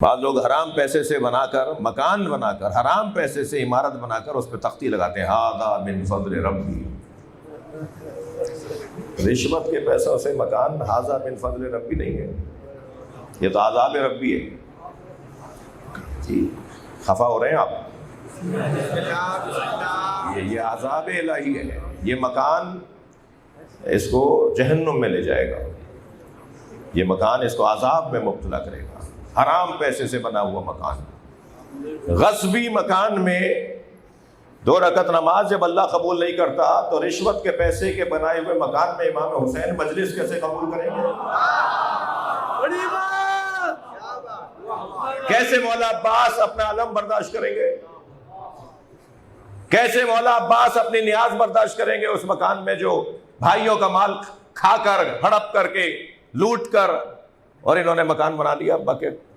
بعض لوگ حرام پیسے سے بنا کر مکان بنا کر حرام پیسے سے عمارت بنا کر اس پہ تختی لگاتے ہیں ھذا من فضل ربی، رشوت کے پیسوں سے مکان ھذا من فضل ربی نہیں ہے، یہ تو عذاب ربی ہے۔ جی خفا ہو رہے ہیں آپ؟ یہ عذاب الہی ہے، یہ مکان اس کو جہنم میں لے جائے گا، یہ مکان اس کو عذاب میں مبتلا کرے گا۔ حرام پیسے سے بنا ہوا مکان، غصبی مکان میں 2 رکعت نماز جب اللہ قبول نہیں کرتا تو رشوت کے پیسے کے بنائے ہوئے مکان میں امام حسین مجلس کیسے قبول کریں گے؟ کیسے مولا عباس اپنا علم برداشت کریں گے؟ کیسے مولا عباس اپنی نیاز برداشت کریں گے اس مکان میں جو بھائیوں کا مال کھا کر ہڑپ کر کے لوٹ کر، اور انہوں نے مکان بنا لیا،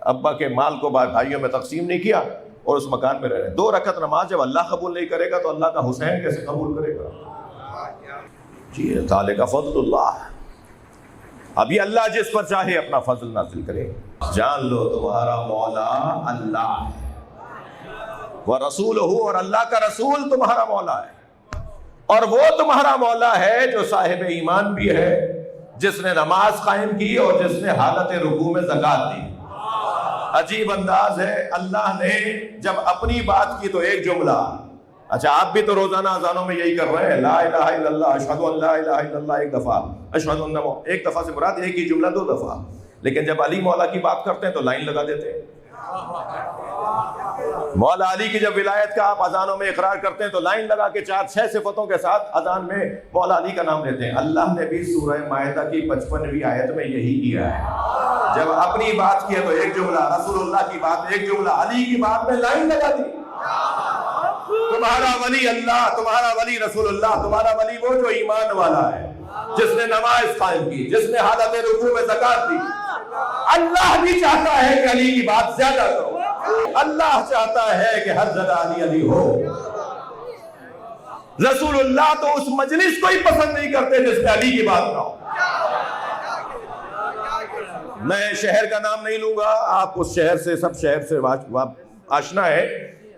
ابا کے مال کو بھائیوں میں تقسیم نہیں کیا اور اس مکان میں رہ رہے ہیں۔ 2 رکعت نماز جب اللہ قبول نہیں کرے گا تو اللہ کا حسین کیسے قبول کرے گا؟ جی ذالک فضل اللہ، ابھی اللہ جس پر چاہے اپنا فضل نازل کرے۔ جان لو تمہارا مولا اللہ ہے، ورسولہ، اور اللہ کا رسول تمہارا مولا ہے، اور وہ تمہارا مولا ہے جو صاحب ایمان بھی ہے، جس نے نماز قائم کی اور جس نے حالت رکوع میں زکوٰۃ دی۔ عجیب انداز ہے، اللہ نے جب اپنی بات کی تو ایک جملہ، اچھا آپ بھی تو روزانہ اذانوں میں یہی کر رہے ہیں، لا الہ الا اللہ، اشہد ان لا الہ الا اللہ ایک دفعہ، اشہد ان، ایک دفعہ سے مراد ایک ہی جملہ 2 دفعہ، لیکن جب علی مولا کی بات کرتے ہیں تو لائن لگا دیتے ہیں۔ مولا علی کی جب ولایت کا آپ اذانوں میں اقرار کرتے ہیں تو لائن لگا کے 4-6 صفتوں کے ساتھ اذان میں مولا علی کا نام لیتے ہیں۔ اللہ نے بھی سورہ مائدہ کی 55ویں آیت میں یہی کیا ہے، جب اپنی بات کی ہے تو ایک جملہ، رسول اللہ کی بات ایک جملہ، علی کی بات میں لائن لگا دی۔ تمہارا ولی اللہ، تمہارا ولی رسول اللہ، تمہارا ولی وہ جو ایمان والا ہے، جس نے نماز قائم کی، جس نے حالت رکوع میں زکوٰۃ دی۔ اللہ بھی چاہتا ہے کہ علی کی بات زیادہ کرو، اللہ چاہتا ہے کہ ہر جگہ علی علی ہو۔ رسول اللہ تو اس مجلس کو ہی پسند نہیں کرتے جس میں علی کی بات نہ ہو۔ میں شہر کا نام نہیں لوں گا، آپ اس شہر سے، سب شہر سے آشنا ہے،